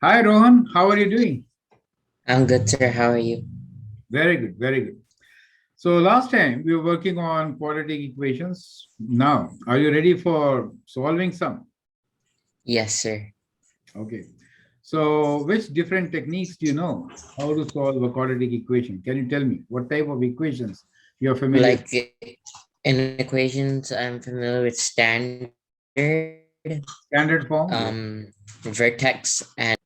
Hi Rohan, how are you doing? I'm good, sir. How are you? Very good, very good. So last time we were working on quadratic equations. Now, are you ready for solving some? Yes, sir. Okay. So which different techniques do you know how to solve a quadratic equation? Can you tell me what type of equations you're familiar with? Like in equations, I'm familiar with standard, Standard form? Yeah. vertex, and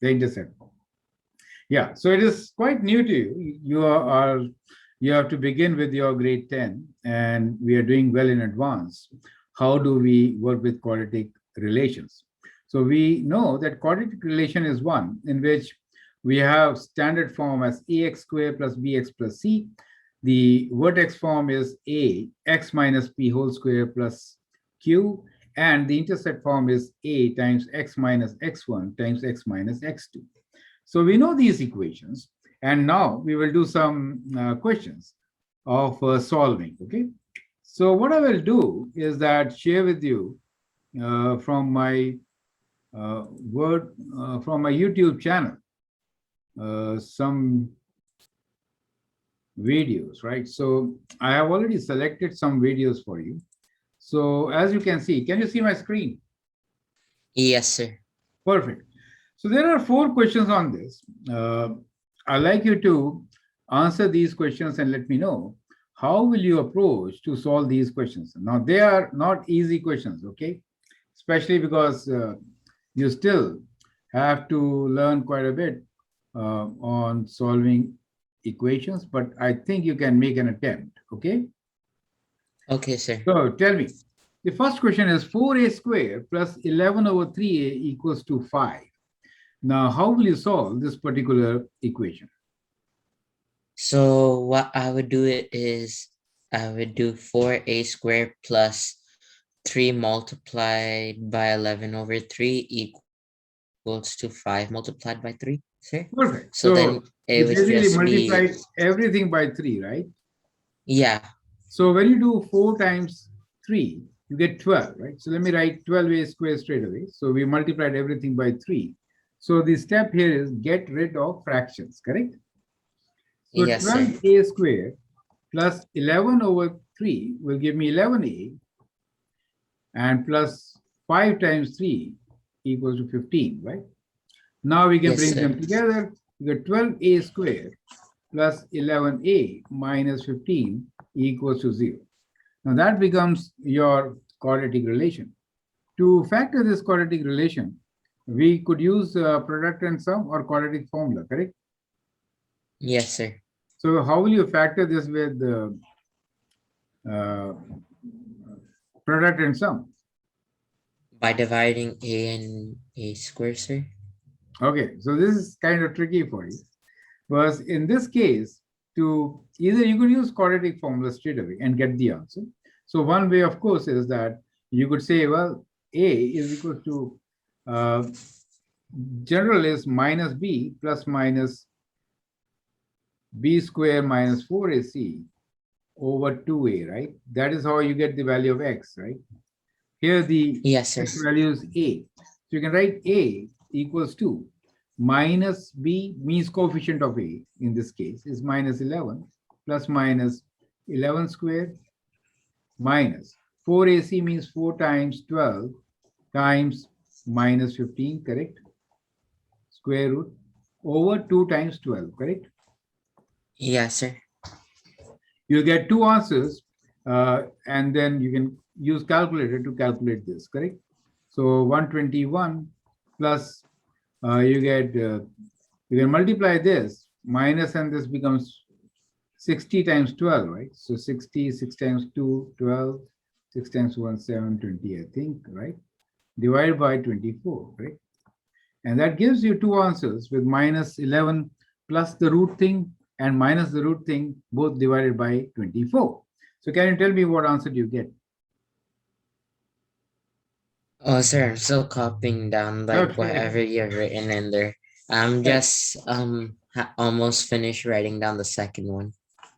The intercept form. Yeah. So it is quite new to you. You have to begin with your grade 10 and we are doing well in advance. How do we work with quadratic relations? So we know that quadratic relation is one in which we have standard form as ax squared plus bx plus c. The vertex form is a x minus p whole square plus q, and the intercept form is a times x minus x1 times x minus x2. So we know these equations, and now we will do some questions of solving. Okay. So what I will do is that share with you from my from my YouTube channel some videos, right? So I have already selected some videos for you. So as you can you see my screen? yes, sir. Perfect. So there are four questions on this. I'd like you to answer these questions and let me know how will you approach to solve these questions. Now they are not easy questions, okay? Especially because you still have to learn quite a bit on solving equations, but I think you can make an attempt, okay? Okay, sir. So tell me, the first question is 4a squared plus 11 over 3a equals to 5. Now, how will you solve this particular equation? So what I would do it is I would do 4a squared plus 3 multiplied by 11 over 3 equals to 5 multiplied by 3, sir. So Perfect. then So it would you just basically be, multiply everything by 3, right? yeah, So when you do 4 times 3, you get 12, right? So let me write 12a squared straight away. So we multiplied everything by 3. So the step here is get rid of fractions, correct? So yes, sir. 12a squared plus 11 over 3 will give me 11a, and plus 5 times 3 equals to 15, right? Now we can Yes, bring sir. them together. You get 12a squared plus 11a minus 15 equals to 0. Now that becomes your quadratic relation. To factor this quadratic relation, we could use product and sum or quadratic formula, correct? Yes, sir. So how will you factor this with uh, product and sum? By dividing a and a square, sir. Okay, so this is kind of tricky for you. Was in this case, to either you could use quadratic formula straight away and get the answer. So one way, of course, is that you could say, well, A is equal to uh, general is minus B plus minus B square minus 4AC over 2A, right? That is how you get the value of X, right? Here the Yes, sir. X value is A. So you can write A equals to minus B means coefficient of A in this case is minus 11 plus minus 11 squared minus 4AC means 4 times 12 times minus 15, correct? Square root over 2 times 12, correct? Yes, sir. You'll get two answers and then you can use calculator to calculate this, correct? So 121 plus you get you can multiply this minus and this becomes 60 times 12, right? So 60, 6 times 2, 12, 6 times 1, 7, 20, I think, right? Divided by 24, right? And that gives you two answers with minus 11 plus the root thing and minus the root thing, both divided by 24. So can you tell me what answer do you get? Oh, sir, I'm still copying down like Okay. whatever you've written in there. I'm Right. just almost finished writing down the second one.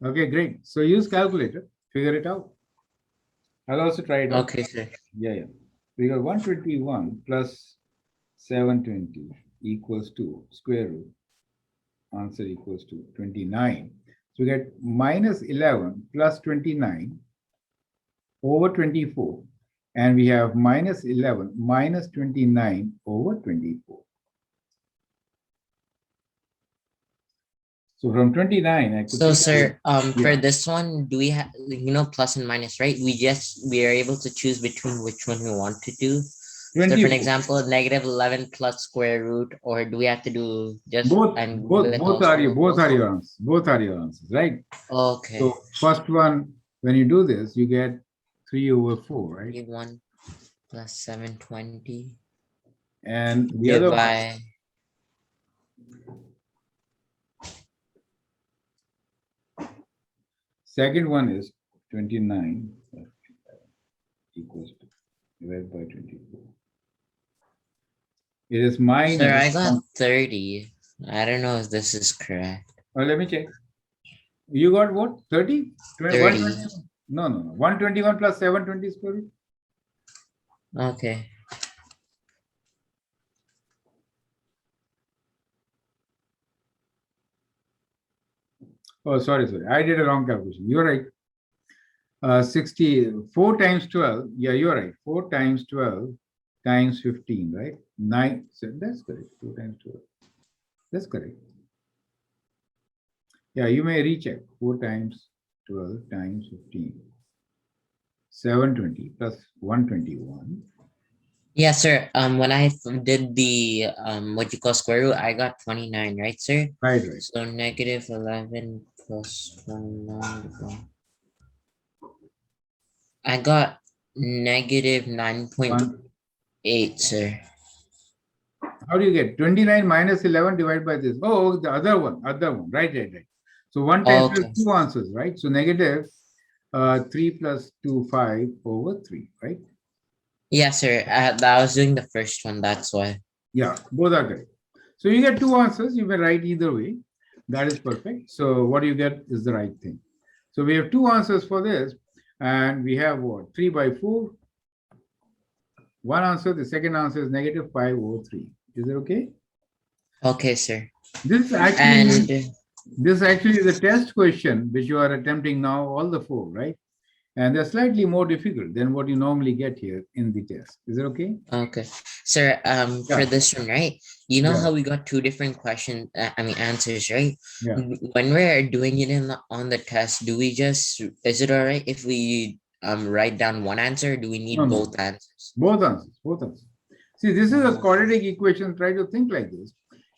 Okay, great. So use calculator, figure it out. I'll also try it out. Okay, sir. Yeah, yeah. We got 121 plus 720 equals to square root. Answer equals to 29. So we get minus 11 plus 29 over 24. And we have minus 11 minus 29 over 24. So from 29, I could So, simply, sir, for yeah, this one, do we have, plus and minus, right? We are able to choose between which one we want to do. So, for an 24. example, negative 11 plus square root, or do we have to do just Both, and both, with both also are your, with both both? are your answers. Both are your answers, right? Okay. So first one, when you do this, you get 3 over 4, right? 1 plus 720 And the other one, divide. second one is 29 equals to divided by 24. It is Sir, minus, I got 30. I don't know if this is correct. let me check. You got what? 30? 30. 121? No, no, no. 121 plus 720 square root. Okay. Oh, sorry, sorry. I did a wrong calculation. You're right. 64 times 12. Yeah, you're right. 4 times 12 times 15, right? 9. So that's correct. 4 times 12. That's correct. Yeah, you may recheck. 4 times 12 times 15. 720 plus 121. Yes, sir. When I did the what you call square root, I got 29, right, sir? Right, right. So negative 11 plus 29. I got negative 9.8, One. sir. How do you get 29 minus 11 divided by this? Oh, the other one. Right, right, right. So one times Okay. two answers, right? So negative 3 plus 2, 5 over 3, right? Yes, sir. I was doing the first one. That's why. Yeah, both are correct. So you get two answers. You may write either way. That is perfect. So what you get is the right thing. So we have two answers for this. And we have what? 3 by 4. One answer. The second answer is negative 5 over 3. Is it okay? Okay, sir. This actually And This actually is a test question which you are attempting now, all the four, right? And they're slightly more difficult than what you normally get here in the test. Is it okay? okay, sir. For Yeah, this one, right? You know yeah, how we got two different question, answers, right? yeah. When we're doing it on the test, do we just is it all right if we write down one answer? Or do we No, need no. both answers? Both answers, both answers. See, this is a Oh, quadratic equation. Try to think like this.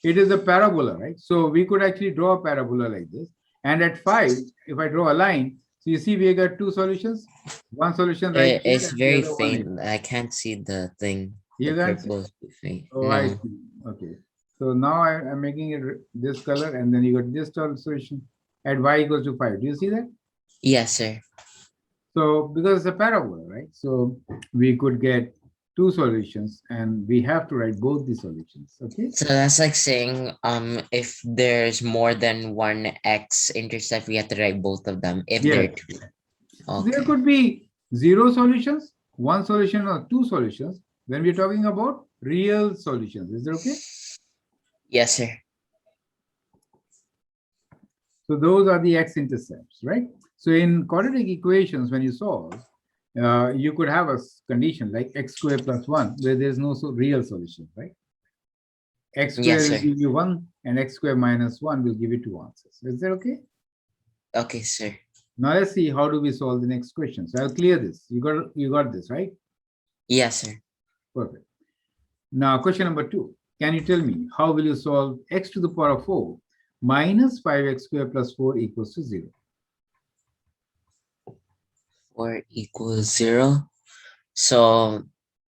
It is a parabola, right? So we could actually draw a parabola like this. And at 5, if I draw a line, so you see we got two solutions. One solution right here it's and the very other one here. faint. I can't see the thing. The You can't see? purple is faint. Oh, I No. see. Okay. So now I'm making it this color, and then you got this solution at y equals to 5. Do you see that? Yes, sir. So because it's a parabola, right? So we could get two solutions, and we have to write both the solutions. Okay. So that's like saying if there's more than one x intercept, we have to write both of them if there are Yes. two. So there Okay. could be zero solutions, one solution, or two solutions when we're talking about real solutions. Is it okay? Yes, sir. So those are the x-intercepts, right? So in quadratic equations, when you solve, you could have a condition like x squared plus 1, where there's no real solution, right? X Yes, squared will sir. give you 1, and x squared minus 1 will give you two answers. Is that okay? Okay, sir. Now let's see how do we solve the next question. So I'll clear this. You got this, right? Yes, sir. Perfect. Now question number 2. Can you tell me how will you solve x to the power of 4 minus 5x squared plus 4 equals to 0? 4 equals 0. So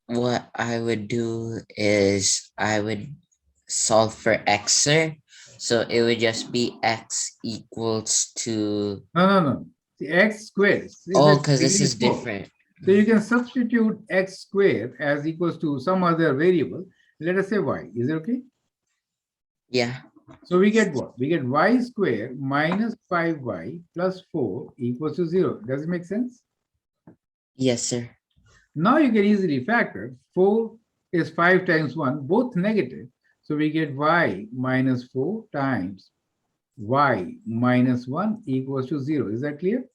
what I would do is I would solve for x, sir. So it would just be x equals to, No, no, no. The x squared is oh, at because this degree is 4. different. So you can substitute x squared as equals to some other variable. Let us say y. Is it okay? Yeah. So we get what? We get y squared minus 5y plus 4 equals to 0. Does it make sense? Yes, sir. Now you can easily factor 4 is 5 times 1, both negative. So we get y minus 4 times y minus 1 equals to 0. Is that clear?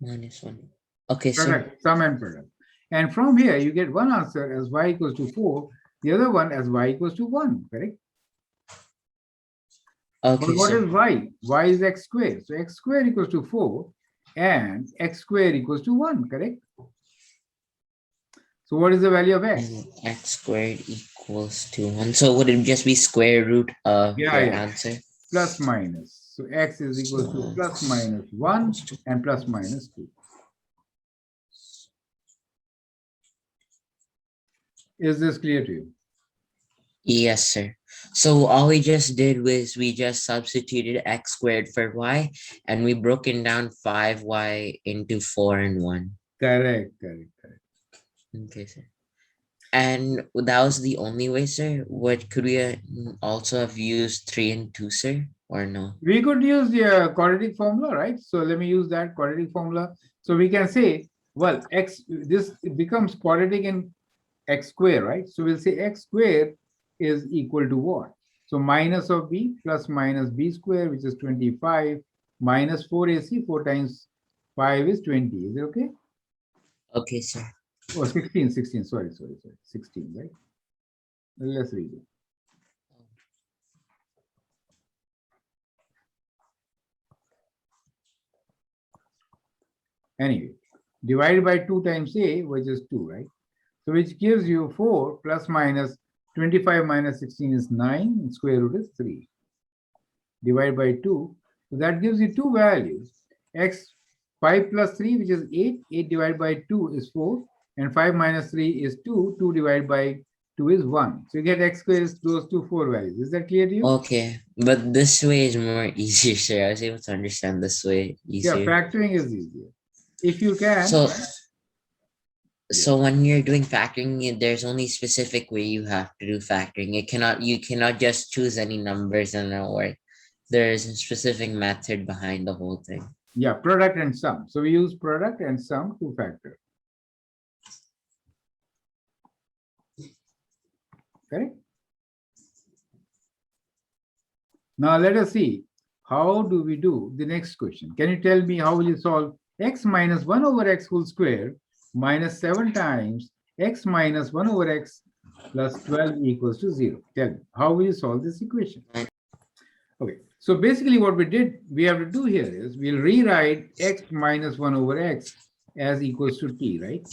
-1. Okay, sir. Product, sum and product. And from here, you get one answer as y equals to 4, the other one as y equals to 1, correct? But Okay, what sir. is y? Y is x squared. So x squared equals to 4 and x squared equals to 1, correct? So what is the value of x? And x squared equals to 1. So would it just be square root of Yeah, your yeah. answer? Plus minus. So x is equal to So plus x minus 1 equals to- and plus minus 2. Is this clear to you? Yes, sir. So all we just did was we just substituted x squared for y, and we broken down 5y into 4 and 1. Correct, correct, correct. Okay, sir. And that was the only way, sir? What could we also have used 3 and 2, sir? Or no? We could use the quadratic formula, right? So let me use that quadratic formula. So we can say, well, x, this becomes quadratic in x square, right? So we'll say x squared is equal to what? So minus of b plus minus b square, which is 25, minus 4ac, 4 times 5 is 20. Is it okay? Okay, sir. Oh, 16, 16, sorry, 16, right? Let's read it. Anyway, divided by 2 times a, which is 2, right? So which gives you 4 plus minus 25 minus 16 is 9, and square root is 3. Divided by 2, so that gives you two values. X 5 plus 3, which is 8, 8 divided by 2 is 4, and 5 minus 3 is 2, 2 divided by 2 is 1. So you get x squared is those two 4 values. Is that clear to you? Okay, but this way is more easier, sir. I was able to understand this way Yeah, easier. factoring is easier. If you can, So, yes. so when you're doing factoring, there's only specific way you have to do factoring. You cannot just choose any numbers and it'll work. There's a specific method behind the whole thing. Yeah, product and sum. So we use product and sum to factor. Correct? Now let us see, how do we do the next question? Can you tell me how will you solve x minus 1 over x whole square minus 7 times x minus 1 over x plus 12 equals to 0? Tell me, how will you solve this equation? Okay, so basically what we have to do here is we'll rewrite x minus 1 over x as equals to t, right?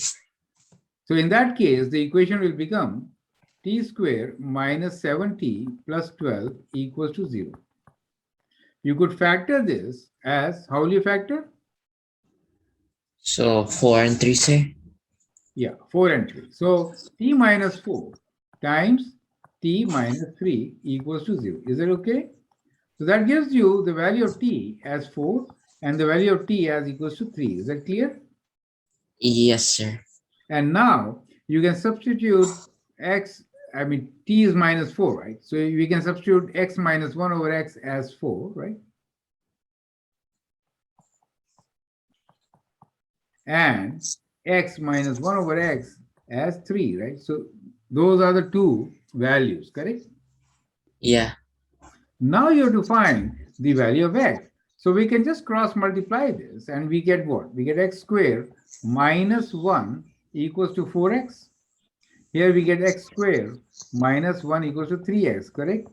So in that case, the equation will become t square minus 7t plus 12 equals to 0. You could factor this as, how will you factor? So 4 and 3, sir? Yeah, 4 and 3. So t minus 4 times t minus 3 equals to 0. Is that okay? So that gives you the value of t as 4 and the value of t as equals to 3. Is that clear? Yes, sir. And now you can substitute x, I mean, t is minus 4, right? So we can substitute x minus 1 over x as 4, right? And x minus 1 over x as 3, right? So those are the two values, correct? Yeah. Now you have to find the value of x. So we can just cross multiply this and we get what? We get x squared minus 1 equals to 4x. Here we get x squared minus 1 equals to 3x, correct?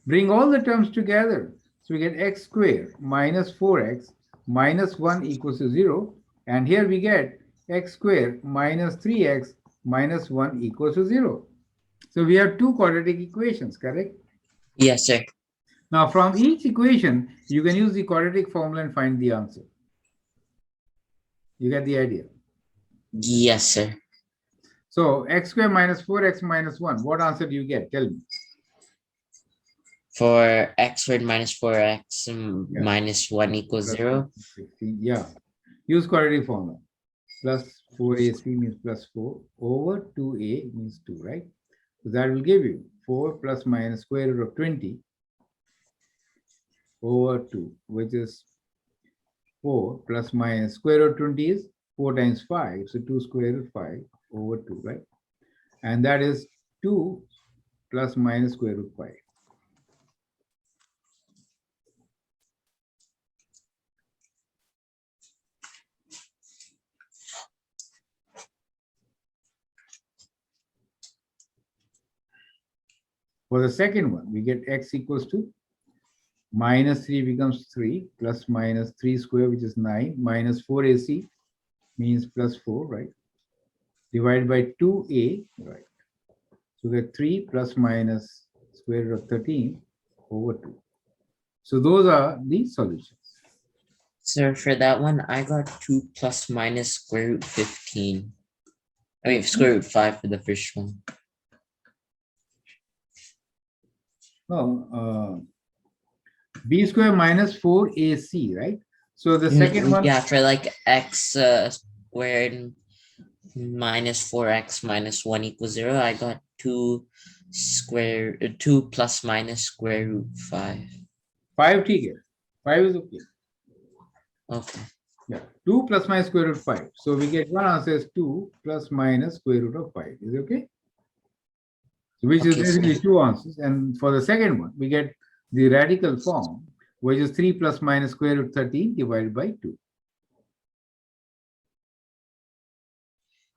Bring all the terms together. So we get x squared minus 4x minus 1 equals to 0. And here we get x squared minus 3x minus 1 equals to 0. So we have two quadratic equations, correct? Yes, sir. Now from each equation, you can use the quadratic formula and find the answer. You get the idea. Yes, sir. So x squared minus 4x minus 1, what answer do you get? Tell me. For x squared minus 4x Yeah. minus 1 equals Plus 0. 16. Yeah. Use quadratic formula. Plus 4ac means plus 4 over 2a means 2, right? So that will give you 4 plus minus square root of 20 over 2, which is 4 plus minus square root of 20 is 4 times 5. So 2 square root 5 over 2, right? and that is 2 plus minus square root 5. For the second one, we get x equals to minus 3 becomes 3 plus minus 3 square, which is 9, minus 4ac means plus 4, right? Divided by 2a, right? So we get 3 plus minus square root of 13 over 2. So those are the solutions. So for that one, I got 2 plus minus square root 15. I mean, square root 5 for the first one. No, b square minus 4ac, right? So the second one, Yeah, for like x squared minus 4x minus 1 equals 0, I got 2 plus minus square root 5. 5 ठीक है, 5 is okay. Okay. Yeah, 2 plus minus square root 5. So we get one answer is 2 plus minus square root of 5. Is it okay? So which is Okay, basically sir. two answers. And for the second one, we get the radical form, which is 3 plus minus square root 13 divided by 2.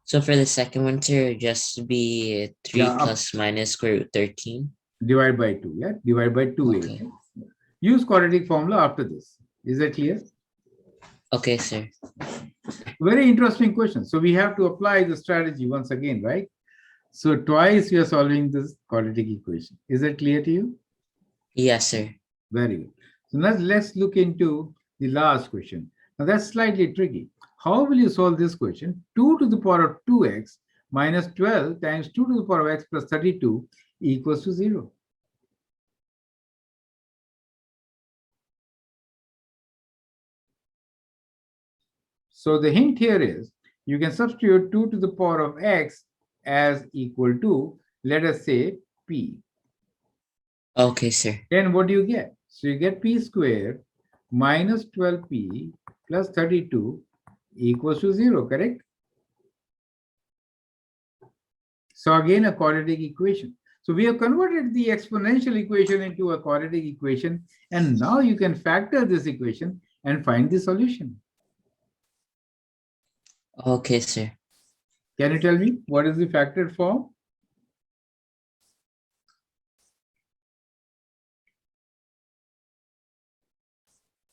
So for the second one, sir, just be 3 Yeah, plus minus square root 13. divided by 2. Yeah, divided by 2a. Okay. Right? Use quadratic formula after this. Is that clear? Okay, sir. Very interesting question. So we have to apply the strategy once again, right? So twice we are solving this quadratic equation. Is that clear to you? Yes, sir. Very good. So now let's look into the last question. Now that's slightly tricky. How will you solve this question? 2 to the power of 2x minus 12 times 2 to the power of x plus 32 equals to 0. So the hint here is you can substitute 2 to the power of x as equal to, let us say, p. Okay, sir. Then what do you get? So you get p squared minus 12p plus 32 equals to 0, correct? So again, a quadratic equation. So we have converted the exponential equation into a quadratic equation, and now you can factor this equation and find the solution. Okay, sir. Can you tell me what is the factored form?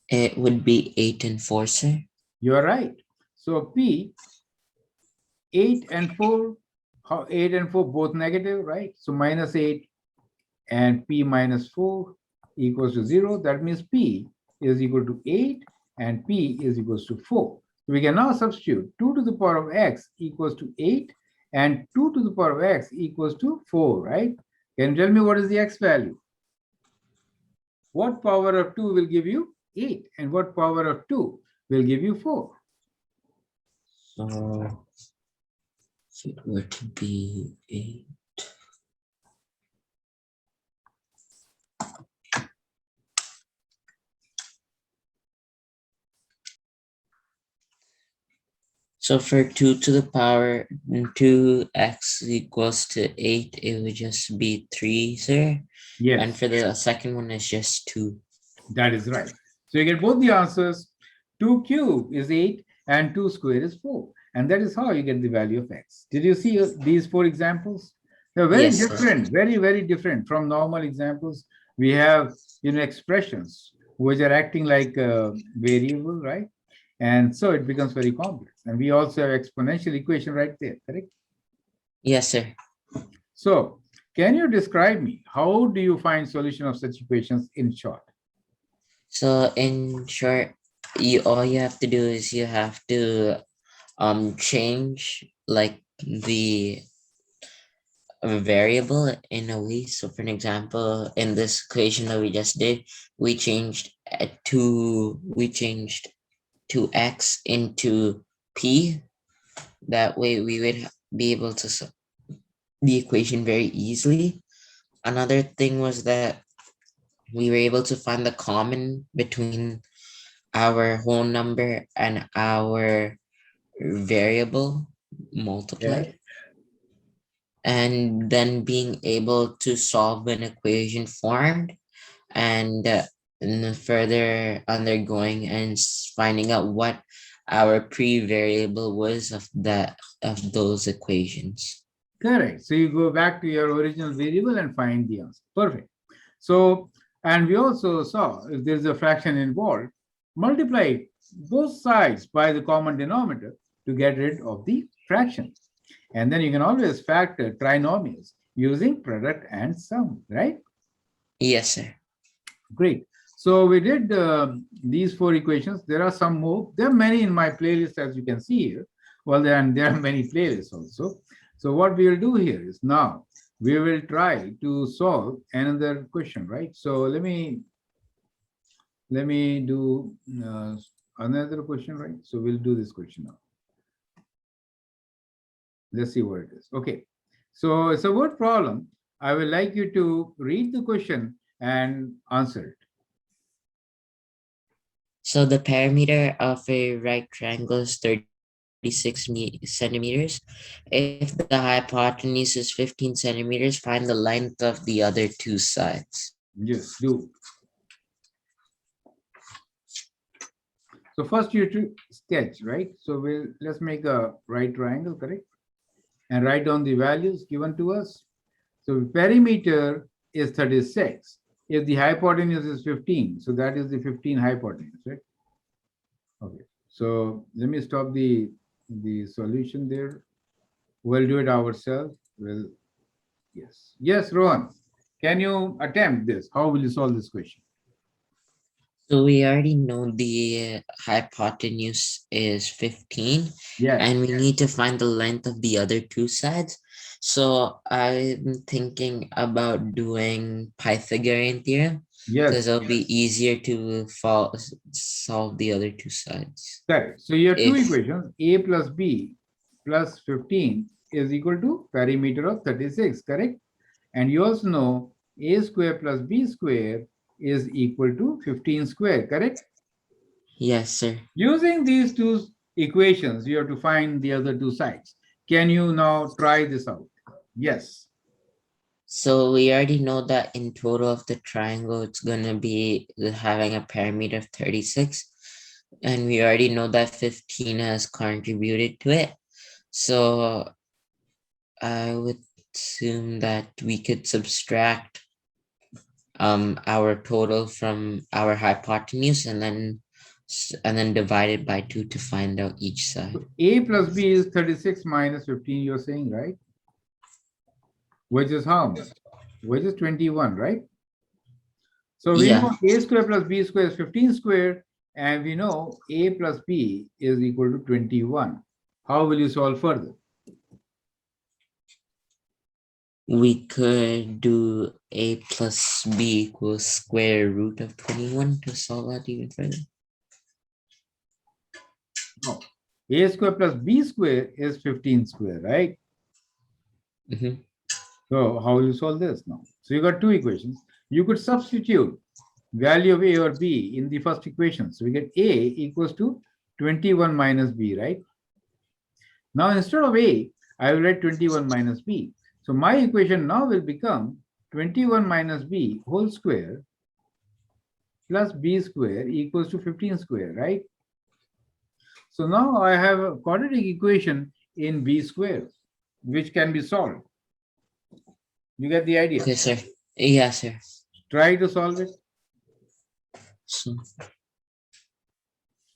It would be 8 and 4, sir. You are right. So P, 8 and 4, how 8 and 4 both negative, right? So minus 8 and P minus 4 equals to 0. That means P is equal to 8 and P is equals to 4. So we can now substitute 2 to the power of x equals to 8 and 2 to the power of x equals to 4, right? Can you tell me what is the x value? What power of 2 will give you 8 and what power of 2 will give you 4? So if it were to be 8. So for 2 to the power 2x equals to 8, it would just be 3, sir. Yes. And for the second one, it's just 2. That is right. So you get both the answers. 2 cube is 8 and 2 square is 4. And that is how you get the value of x. Did you see these 4 examples? They're very Yes, sir. different, very, very different from normal examples. We have, expressions which are acting like a variable, right? And so it becomes very complex. And we also have exponential equation right there, correct? Yes, sir. So can you describe me how do you find solution of such equations in short? So in short, all you have to do is you have to change like the variable in a way. So for an example, in this equation that we just did, we changed we changed 2x into p. That way we would be able to solve the equation very easily. Another thing was that we were able to find the common between our whole number and our variable Yes. multiplied. and then being able to solve an equation formed, and then further undergoing and finding out what our pre-variable was of those equations. Correct. So you go back to your original variable and find the answer. Perfect. So, and we also saw if there's a fraction involved, multiply both sides by the common denominator to get rid of the fraction. And then you can always factor trinomials using product and sum, right? Yes, sir. Great. So we did these four equations. There are some more. There are many in my playlist, as you can see here. Well, there are many playlists also. So what we will do here is now we will try to solve another question, right? So let me do another question, right? So we'll do this question now. Let's see what it is. Okay. So it's a word problem. I would like you to read the question and answer it. So the perimeter of a right triangle is 36 centimeters. If the hypotenuse is 15 centimeters, find the length of the other two sides. Yes, do. So first you have to sketch, right? So let's make a right triangle, correct? And write down the values given to us. So perimeter is 36. If the hypotenuse is 15, so that is the 15 hypotenuse, right? Okay. So let me stop the solution there. We'll do it ourselves. Well, yes. Yes, Rohan. Can you attempt this? How will you solve this question? So we already know the hypotenuse is 15, and Yes. we need to find the length of the other two sides. So I'm thinking about doing Pythagorean theorem because Yes. it'll be easier to solve the other two sides. Correct. So you have two If equations, a plus b plus 15 is equal to perimeter of 36, correct? And you also know a square plus b square is equal to 15 square, correct? Yes, sir. Using these two equations, you have to find the other two sides. Can you now try this out? Yes. So we already know that in total of the triangle, it's gonna be having a perimeter of 36. And we already know that 15 has contributed to it. So I would assume that we could subtract our total from our hypotenuse and then divide it by 2 to find out each side. So a plus b is 36 minus 15, you're saying, right? Which is how much? Which is 21, right? So we Yeah. know a square plus b square is 15 square, and we know a plus b is equal to 21. How will you solve further? We could do a plus b equals square root of 21 to solve that even further. No. A square plus b square is 15 square, right? Mhm. So how will you solve this now? So you got two equations. You could substitute value of a or b in the first equation. So we get a equals to 21 minus b, right? Now instead of a, I will write 21 minus b. So my equation now will become 21 minus b whole square plus b square equals to 15 square, right? So now I have a quadratic equation in b square, which can be solved. You get the idea. Okay, sir. Yes, sir. Try to solve it. So,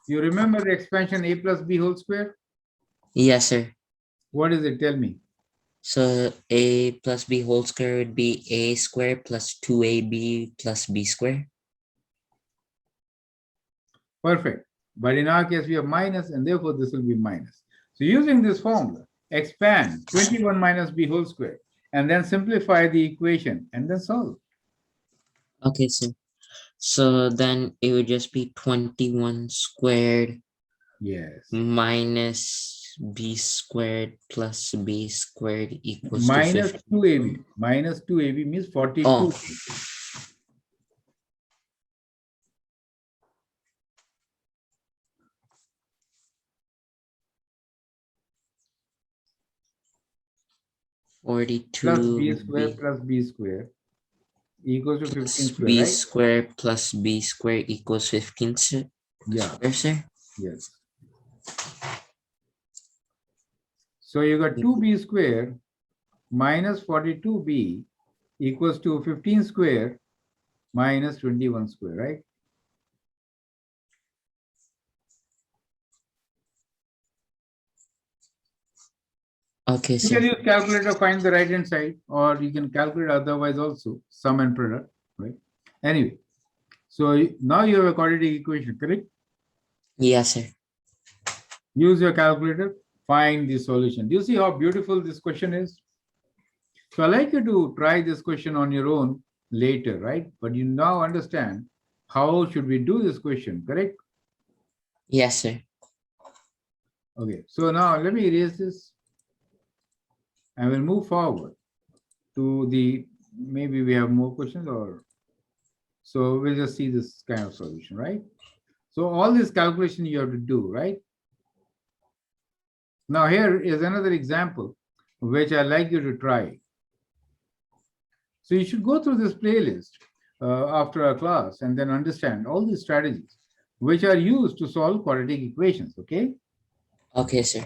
You remember the expansion a plus b whole square? yes, sir. What is it? Tell me. So a plus b whole square would be a square plus 2ab plus b square. Perfect. But in our case, we have minus, and therefore this will be minus. So using this formula, expand 21 minus b whole square, and then simplify the equation, and then solve. Okay, sir. So then it would just be 21 squared Yes. minus b squared plus b squared equals to Minus 50. 2ab. Minus 2ab means 42. Oh, plus b 42b square plus b square equals to 15 plus square, b right? square plus b square equals 15 Yeah, square, sir? yes. So you got 2b square minus 42b equals to 15 square minus 21 square, right? Okay, You sir. can use calculator, find the right hand side, or you can calculate otherwise also, sum and product, right? Anyway, so now you have a quadratic equation, correct? Yes, sir. Use your calculator, find the solution. Do you see how beautiful this question is? So I'd like you to try this question on your own later, right? But you now understand how should we do this question, correct? Yes, sir. Okay, so now let me erase this and we'll move forward to the, maybe we have more questions or, so we'll just see this kind of solution, right? So all this calculation you have to do, right? Now here is another example which I'd like you to try. So you should go through this playlist after our class and then understand all these strategies which are used to solve quadratic equations, okay? Okay, sir.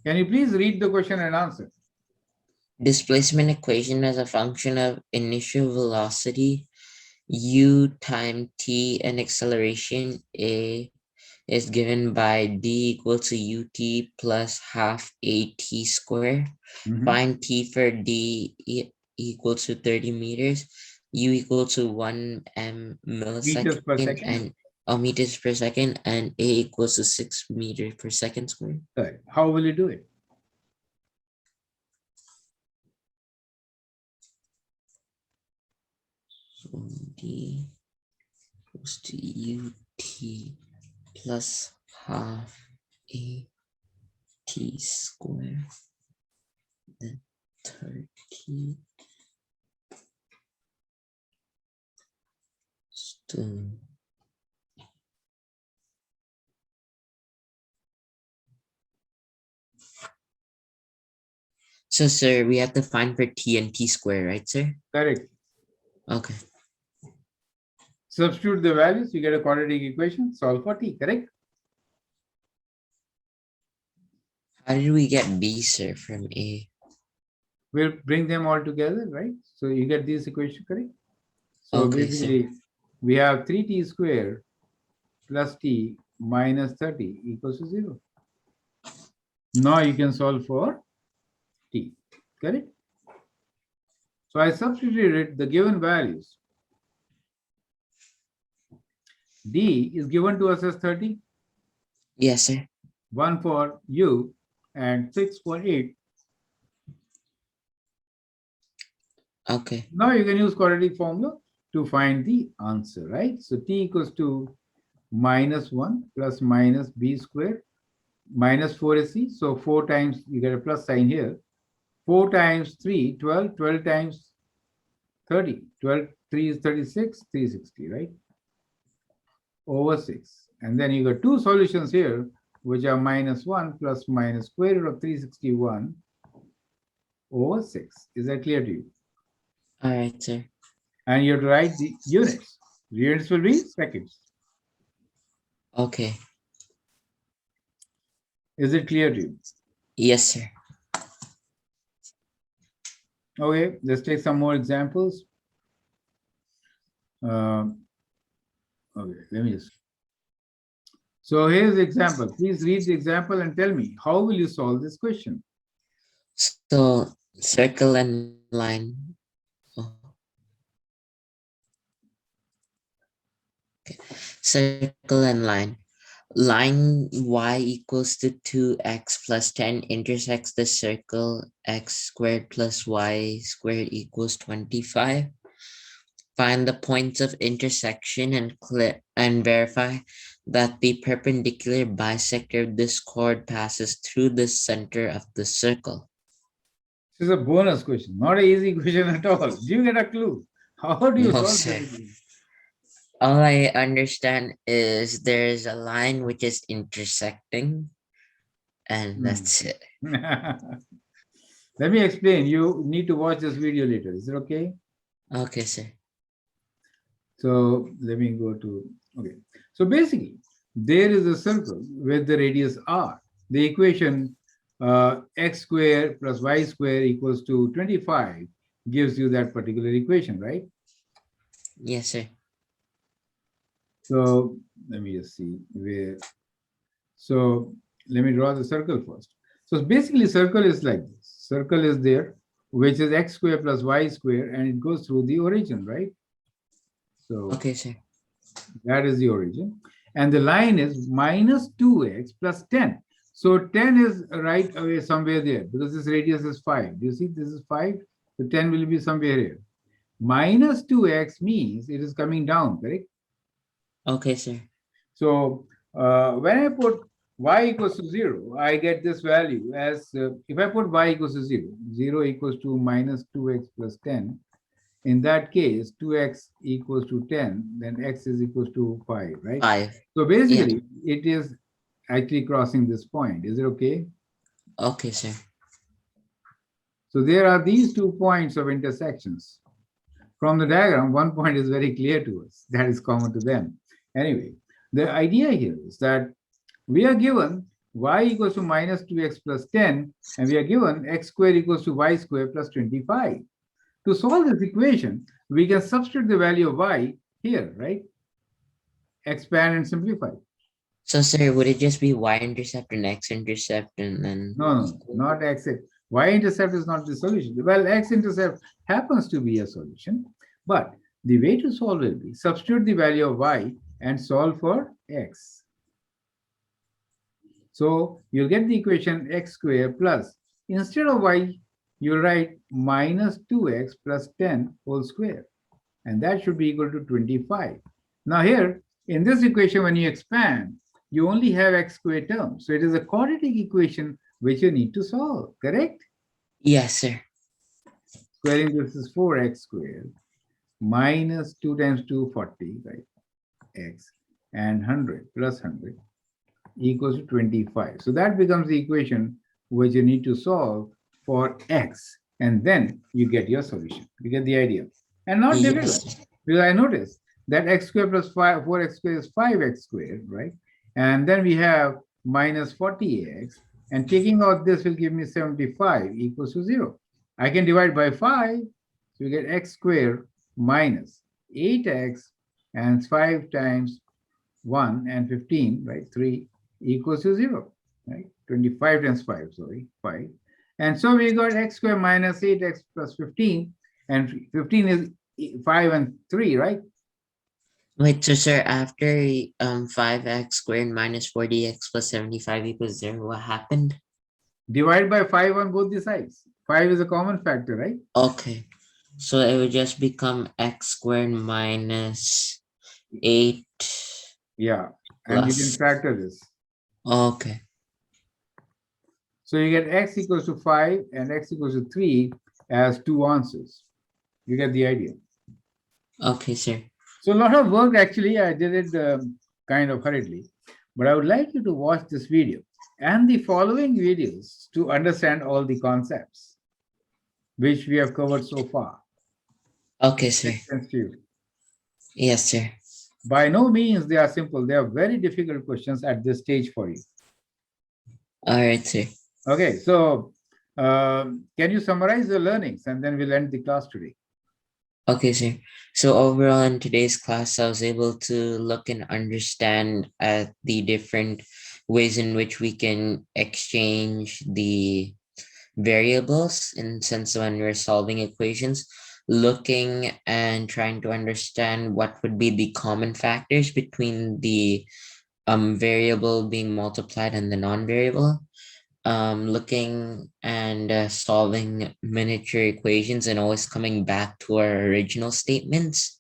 Can you please read the question and answer? Displacement equation as a function of initial velocity u time t and acceleration a is given by d equal to ut plus half at square. Mhm. Find t for d equal to 30 meters, u equal to 1 Meters per millisecond second. and meters per second, and a equals to 6 meters per second squared. Right. How will you do it? So d equals to ut plus half a t square, then 30 to so sir, we have to find for t and t square, right, sir? Correct. Okay. Substitute the values, you get a quadratic equation, solve for t, correct? How did we get b, sir, from a? We'll bring them all together, right? So you get this equation, correct? So Okay, sir. basically, we have 3t squared plus t minus 30 equals to 0. Now you can solve for t, correct? So I substituted the given values. D is given to us as 30, Yes, sir. 1 for u, and 6 for 8. Okay. Now you can use quadratic formula to find the answer, right? So t equals to minus 1 plus minus b squared minus 4 is c. So 4 times, you get a plus sign here. 4 times 3, 12, 12 times 30. 12, 3 is 36, 360, right? Over 6. And then you got two solutions here, which are minus 1 plus minus square root of 361 over 6. Is that clear to you? All right, sir. And you have to write the units. The units will be seconds. Okay. Is it clear to you? Yes, sir. Okay, let's take some more examples. Okay, let me just. So here's the example. Please read the example and tell me, how will you solve this question? So circle and line. Oh, circle and line. Line y equals to 2x plus 10 intersects the circle x squared plus y squared equals 25. Find the points of intersection and verify that the perpendicular bisector of this chord passes through the center of the circle. This is a bonus question, not an easy question at all. Do you get a clue? How do you No, solve sir. such a thing? All I understand is there's a line which is intersecting, and Hmm. that's it. Let me explain. You need to watch this video later. Is it okay? Okay, sir. So let me go to, okay. So basically, there is a circle with the radius r. The equation x square plus y square equals to 25 gives you that particular equation, right? Yes, sir. So let me just see where. So let me draw the circle first. So basically, circle is like this. Circle is there, which is x square plus y square, and it goes through the origin, right? So Okay, sir. that is the origin. And the line is minus 2x plus 10. So 10 is right away somewhere there because this radius is 5. Do you see this is 5? So 10 will be somewhere here. Minus 2x means it is coming down, correct? Okay, sir. So when I put y equals to 0, I get this value as if I put y equals to 0, 0 equals to minus 2x plus 10. In that case, 2x equals to 10, then x is equals to 5, right? 5. So Yeah. basically, it is actually crossing this point. Is it okay? Okay, sir. So there are these 2 points of intersections. From the diagram, one point is very clear to us. That is common to them. Anyway, the idea here is that we are given y equals to minus 2x plus 10, and we are given x squared equals to y squared plus 25. To solve this equation, we can substitute the value of y here, right? Expand and simplify. So, sir, would it just be y-intercept and x-intercept and then? No, not x. Y-intercept is not the solution. Well, x-intercept happens to be a solution, but the way to solve will be substitute the value of y and solve for x. So you'll get the equation x squared plus, instead of y, you'll write minus 2x plus 10 whole square. And that should be equal to 25. Now here, in this equation, when you expand, you only have x squared term. So it is a quadratic equation which you need to solve, correct? Yes, sir. Squaring this is 4x squared minus 2 times 2, 40, right? X and 100 plus 100 equals to 25. So that becomes the equation which you need to solve for x. And then you get your solution. You get the idea. And not difficult. Yes. Because I noticed that x squared plus 4x squared is 5x squared, right? And then we have minus 40x. And taking out this will give me 75 equals to 0. I can divide by 5. So we get x squared minus 8x and 5 times 1 and 15, right? 3 equals to 0, right? 25 times 5, sorry, 5. And so we got x squared minus 8x plus 15, and 15 is 5 and 3, right? Wait, so sir, after 5x squared minus 40x plus 75 equals 0, what happened? Divide by 5 on both the sides. 5 is a common factor, right? Okay. So it would just become x squared minus 8 Yeah, and you can plus. factor this. Okay. So you get x equals to 5 and x equals to 3 as two answers. You get the idea. Okay, sir. So a lot of work actually, I did it kind of hurriedly, but I would like you to watch this video and the following videos to understand all the concepts which we have covered so far. Okay, sir. Makes sense to you? Yes, sir. By no means they are simple. They are very difficult questions at this stage for you. All right, sir. Okay, so can you summarize the learnings and then we'll end the class today? Okay, sir. So overall in today's class, I was able to look and understand at the different ways in which we can exchange the variables in sense when we're solving equations, looking and trying to understand what would be the common factors between the variable being multiplied and the non-variable, looking and solving miniature equations and always coming back to our original statements.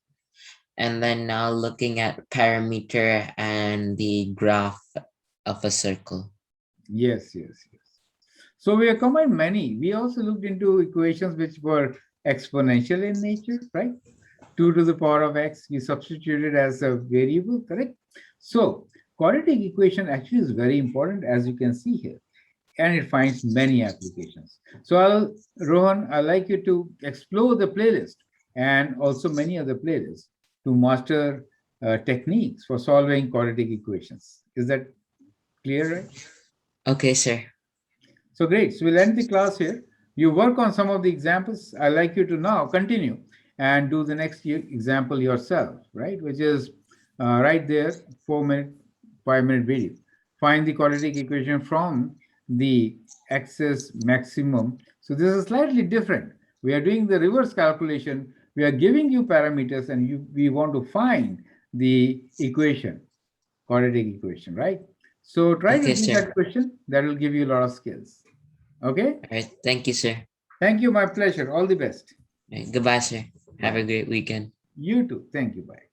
And then now looking at parameter and the graph of a circle. Yes, yes, yes. So we have combined many. We also looked into equations which were exponential in nature, right? 2 to the power of x, you substitute it as a variable, correct? So quadratic equation actually is very important, as you can see here, and it finds many applications. So Rohan, I'd like you to explore the playlist and also many other playlists to master techniques for solving quadratic equations. Is that clear, right? Okay, sir. So great. So we'll end the class here. You work on some of the examples. I'd like you to now continue and do the next example yourself, right? Which is right there, 4 minute, 5 minute video. Find the quadratic equation from the axis maximum. So this is slightly different. We are doing the reverse calculation. We are giving you parameters and we want to find the equation, quadratic equation, right? So try to Okay, do sir. that question. That will give you a lot of skills. Okay? All right. Thank you, sir. Thank you. My pleasure. All the best. All right, goodbye, sir. Have Bye. a great weekend. You too. Thank you. Bye.